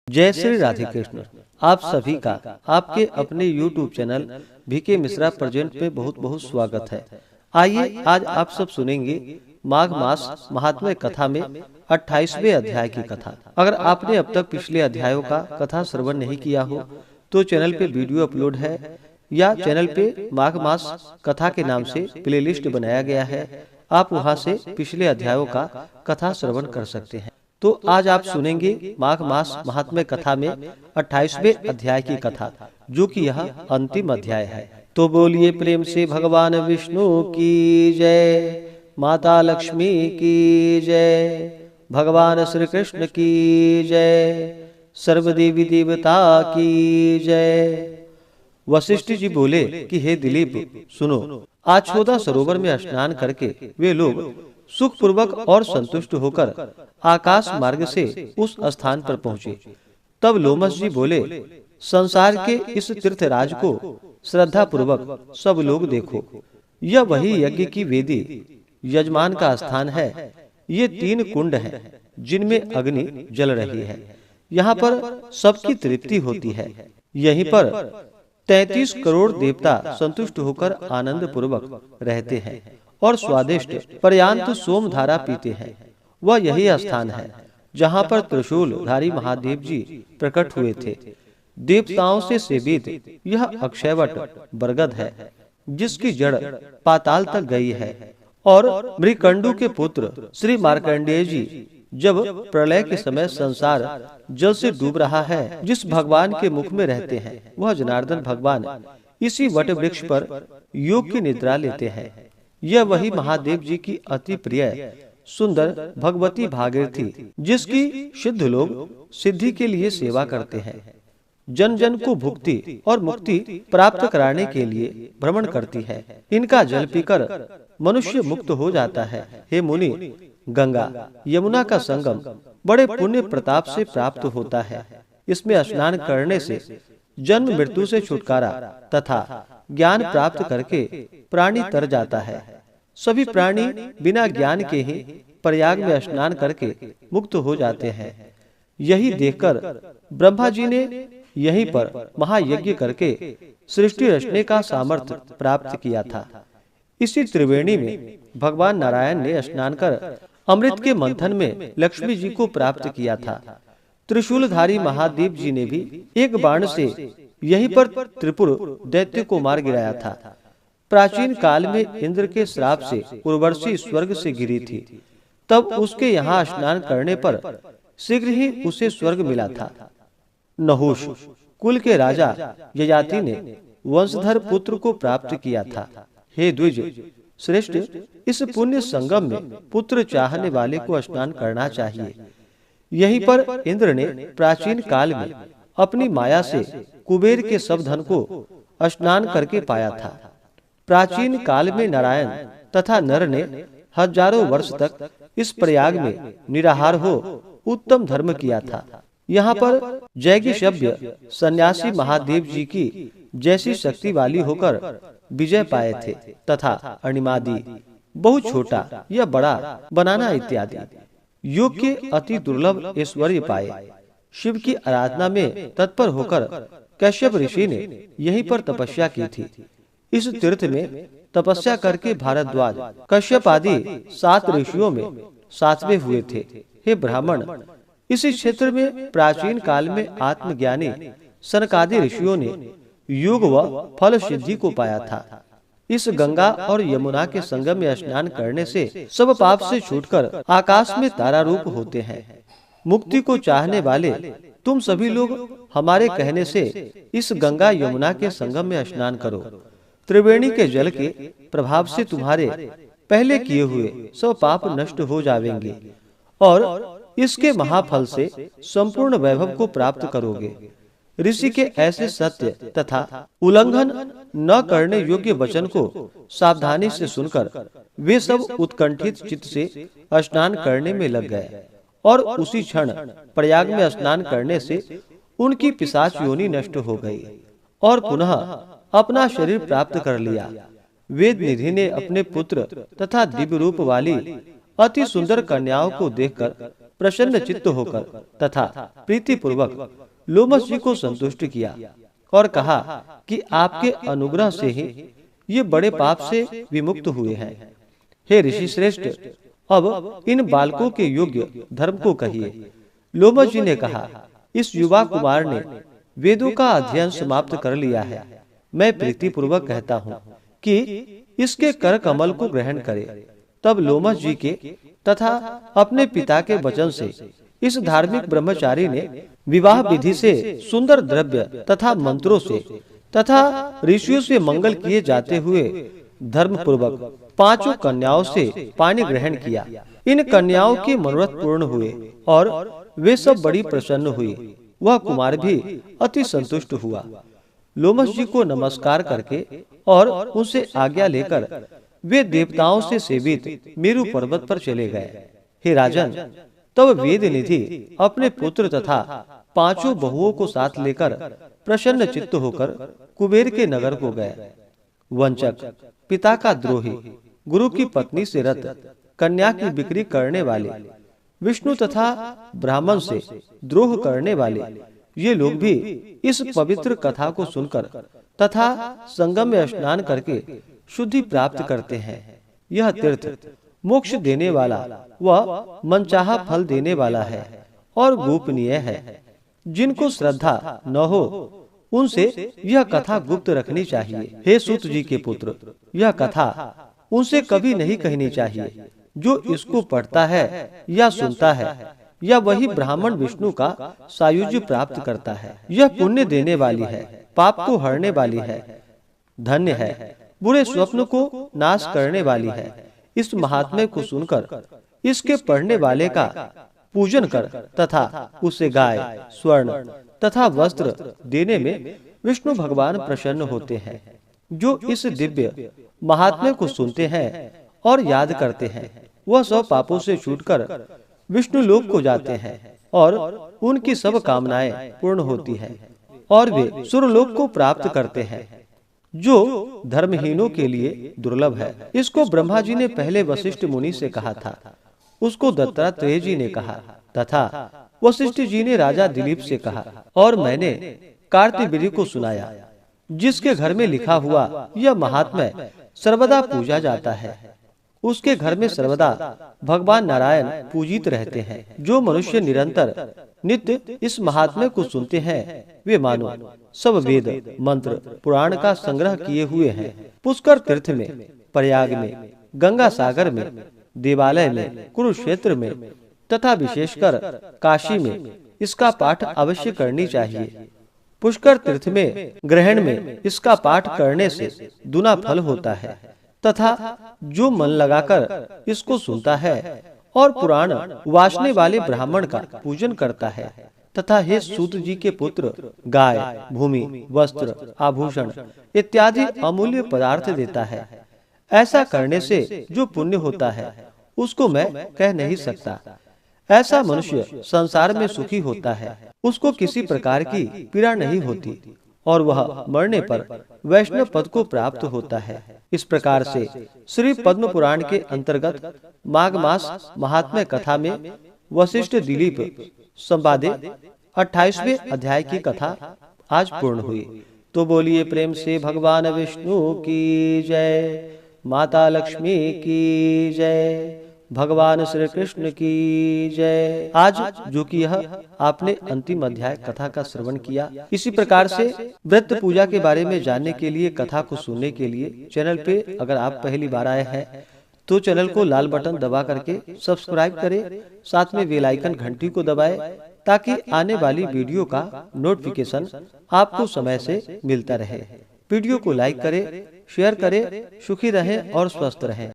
जय श्री राधे कृष्ण। आप सभी का आपके अपने YouTube channel VK Mishra present में बहुत बहुत स्वागत है। आइए आज आप सब सुनेंगे माघ मास महात्म्य कथा में 28वें अध्याय की कथा। अगर आपने अब तक पिछले अध्यायों का कथा श्रवण नहीं किया हो तो चैनल पे वीडियो अपलोड है या चैनल पे माघ मास कथा के नाम से प्लेलिस्ट बनाया गया है। आप वहां से पिछले अध्यायों का कथा श्रवण कर सकते हैं। तो आज आप सुनेंगे माघ मास महात्म्य कथा में 28वें अध्याय की कथा, जो कि यह अंतिम अध्याय है। तो बोलिए प्रेम से भगवान विष्णु की जय, माता लक्ष्मी की जय, भगवान श्री कृष्ण की जय, सर्वदेवी देवता की जय। वशिष्ठ जी बोले कि हे दिलीप सुनो, आज 14 सरोवर में स्नान करके वे लोग सुख पूर्वक और संतुष्ट होकर आकाश मार्ग से उस स्थान पर पहुँचे। तब लोमस जी बोले, संसार के इस तीर्थराज को श्रद्धा पूर्वक सब लोग देखो। यह वही यज्ञ की वेदी यजमान का स्थान है। ये 3 कुंड हैं जिनमें अग्नि जल रही है। यहाँ पर सबकी तृप्ति होती है। यहीं पर 33 करोड़ देवता संतुष्ट होकर आनंद पूर्वक रहते हैं और स्वादिष्ट पर्यांत सोम धारा पीते हैं। वह यही स्थान है जहाँ पर त्रिशूल धारी महादेव जी प्रकट हुए थे। देवताओं से सेवित यह अक्षयवट बरगद है, जिसकी जड़ पाताल तक गई है। और मृकंडू के पुत्र श्री मार्कंडेय जी जब प्रलय के समय संसार जल से डूब रहा है, जिस भगवान के मुख में रहते हैं, वह जनार्दन भगवान इसी वट वृक्ष पर योग की निद्रा लेते हैं। यह वही महादेव जी की अति प्रिय सुंदर भगवती भागीरथी, जिसकी सिद्ध लोग सिद्धि के लिए सेवा करते हैं, जन जन को भुक्ति और मुक्ति प्राप्त कराने के लिए भ्रमण करती है। इनका जल पीकर मनुष्य मुक्त हो जाता है। हे मुनि, गंगा यमुना का संगम बड़े पुण्य प्रताप से प्राप्त होता है। इसमें स्नान करने से जन्म मृत्यु से छुटकारा तथा ज्ञान प्राप्त करके प्राणी तर जाता है। सभी प्राणी बिना ज्ञान के ही प्रयाग में स्नान करके मुक्त हो जाते हैं। यही देखकर ब्रह्मा जी ने यहीं पर महायज्ञ करके सृष्टि रचने का सामर्थ्य प्राप्त किया था। इसी त्रिवेणी में भगवान नारायण ने स्नान कर अमृत के मंथन में लक्ष्मी जी को प्राप्त किया था। त्रिशूलधारी महादेव जी ने भी एक बाण से यहीं पर त्रिपुर दैत्य को मार गिराया था। प्राचीन काल में इंद्र के श्राप से उर्वशी स्वर्ग से गिरी थी। तब उसके यहाँ स्नान करने पर शीघ्र ही उसे स्वर्ग मिला था। नहुष कुल के राजा ययाति ने वंशधर पुत्र को प्राप्त किया था। हे द्विज श्रेष्ठ, इस पुण्य संगम में पुत्र चाहने वाले को स्नान करना चाहिए। यहीं पर इंद्र ने प्राचीन काल में अपनी माया से कुबेर के सब धन को स्नान करके पाया था। प्राचीन काल में नारायण तथा नर ने हजारों वर्ष तक इस प्रयाग में निराहार हो उत्तम धर्म किया था। यहाँ पर जैगिषभ्य सन्यासी महादेव जी की जैसी शक्ति वाली होकर विजय पाए थे तथा अणिमादि बहुत छोटा या बड़ा बनाना इत्यादि योग के अति दुर्लभ ऐश्वर्य पाए। शिव की आराधना में तत्पर होकर कश्यप ऋषि ने यहीं पर तपस्या की थी। इस तीर्थ में तपस्या करके भारद्वाज कश्यप आदि 7 ऋषियों में 7वें हुए थे। हे ब्राह्मण, इसी क्षेत्र में प्राचीन काल में आत्मज्ञानी सनकादि ऋषियों ने योग व फल सिद्धि को पाया था। इस गंगा और यमुना के संगम में स्नान करने से सब पाप से छूटकर आकाश में तारा रूप होते हैं। मुक्ति को चाहने वाले तुम सभी लोग हमारे कहने से इस गंगा यमुना के संगम में स्नान करो। त्रिवेणी के जल के प्रभाव से तुम्हारे पहले किए हुए सब पाप नष्ट हो जाएंगे और इसके महाफल से संपूर्ण वैभव को प्राप्त करोगे। ऋषि के ऐसे सत्य तथा उल्लंघन न करने योग्य वचन को सावधानी से सुनकर वे सब उत्कंठित चित्त से स्नान करने में लग गए और उसी क्षण प्रयाग में स्नान करने से उनकी पिशाच योनि नष्ट हो गई और पुनः अपना शरीर प्राप्त कर लिया। वेद निधि ने अपने पुत्र तथा दिव्य रूप वाली अति सुंदर कन्याओं को देखकर प्रसन्न चित्त होकर तथा प्रीति पूर्वक लोमस जी को संतुष्ट किया और कहा कि आपके अनुग्रह से ही ये बड़े पाप से विमुक्त हुए हैं। हे ऋषि श्रेष्ठ, अब इन बालकों के योग्य धर्म को कहिए। लोमस जी ने कहा, इस युवा कुमार ने वेदों का अध्ययन समाप्त कर लिया है। मैं प्रीति पूर्वक कहता हूँ कि इसके कर कमल को ग्रहण करे। तब लोमस जी के तथा अपने पिता के वचन से इस धार्मिक ब्रह्मचारी ने विवाह विधि से सुंदर द्रव्य तथा मंत्रों से तथा ऋषियों से मंगल किए जाते हुए धर्म पूर्वक 5 कन्याओं से पानी ग्रहण किया। इन कन्याओं के मनोरथ पूर्ण हुए और वे सब बड़ी प्रसन्न हुई। वह कुमार भी अति संतुष्ट हुआ। लोमस जी को नमस्कार करके और उनसे आज्ञा लेकर वे देवताओं से सेवित मेरु पर्वत पर चले गए। हे राजन, तब वेद निधि अपने पुत्र तथा 5 बहुओं को साथ लेकर प्रसन्न चित्त होकर कुबेर के नगर को गए। वंचक, पिता का द्रोही, गुरु की पत्नी से रत, कन्या की बिक्री करने वाले, विष्णु तथा ब्राह्मण से द्रोह करने वाले, ये लोग भी इस पवित्र कथा को सुनकर तथा संगम में स्नान करके शुद्धि प्राप्त करते हैं। यह तीर्थ मोक्ष देने वाला व मनचाहा फल देने वाला है और गोपनीय है। जिनको श्रद्धा न हो उनसे यह कथा गुप्त रखनी चाहिए। हे सूत जी के पुत्र, यह कथा उनसे कभी नहीं कहनी चाहिए। जो इसको पढ़ता है या सुनता है या वही ब्राह्मण विष्णु का सायुज्य प्राप्त करता है। यह पुण्य देने वाली है, पाप को हरने वाली है, धन्य है, बुरे स्वप्न को नाश करने वाली है। इस महात्म्य को सुनकर इसके पढ़ने वाले का पूजन कर तथा उसे गाय, स्वर्ण तथा वस्त्र देने में विष्णु भगवान प्रसन्न होते हैं। जो इस दिव्य महात्म्य को सुनते हैं और याद करते हैं, वह सब पापों से छूटकर विष्णु लोक को जाते हैं और उनकी सब कामनाएं पूर्ण होती हैं और वे सुरलोक को प्राप्त करते हैं, जो धर्महीनों के लिए दुर्लभ है। इसको ब्रह्मा जी ने पहले वशिष्ठ मुनि से कहा था, उसको दत्तात्रेय जी ने कहा तथा वशिष्ठ जी ने राजा दिलीप से कहा और मैंने कार्तिवीर्य को सुनाया, जिसके घर में लिखा हुआ यह महात्म्य सर्वदा पूजा जाता है। उसके घर में सर्वदा भगवान नारायण पूजित रहते हैं। जो मनुष्य निरंतर नित्य इस महात्म्य को सुनते हैं, वे मानो सब वेद मंत्र पुराण का संग्रह किए हुए हैं। पुष्कर तीर्थ में, प्रयाग में, गंगा सागर में, देवालय में, कुरुक्षेत्र में तथा विशेषकर काशी में इसका पाठ अवश्य करनी चाहिए। पुष्कर तीर्थ में ग्रहण में इसका पाठ करने से दुना फल होता है तथा जो मन लगाकर इसको सुनता है और पुराण वासने वाले ब्राह्मण का पूजन करता है तथा हे सूत जी के पुत्र, गाय, भूमि, वस्त्र, आभूषण इत्यादि अमूल्य पदार्थ देता है, ऐसा करने से जो पुण्य होता है उसको मैं कह नहीं सकता। ऐसा मनुष्य संसार में सुखी होता है, उसको किसी प्रकार की पीड़ा नहीं होती और वह मरने पर वैष्णव पद को प्राप्त होता है। इस प्रकार से श्री पद्म पुराण के अंतर्गत माघ मास महात्म्य कथा में वशिष्ठ दिलीप संवादे 28वें अध्याय की कथा आज पूर्ण हुई। तो बोलिए प्रेम से भगवान विष्णु की जय, माता लक्ष्मी की जय, भगवान श्री कृष्ण की जय। आज जो कि यह आपने अंतिम अध्याय कथा का श्रवण किया, इसी प्रकार से व्रत पूजा के बारे में जानने के लिए, कथा को सुनने के लिए चैनल पे अगर आप पहली बार आए हैं तो चैनल को लाल बटन दबा करके सब्सक्राइब करें, साथ में बेल आइकन घंटी को दबाएं ताकि आने वाली वीडियो का नोटिफिकेशन आपको समय से मिलता रहे। वीडियो को लाइक करें, शेयर करें। सुखी रहें और स्वस्थ रहें।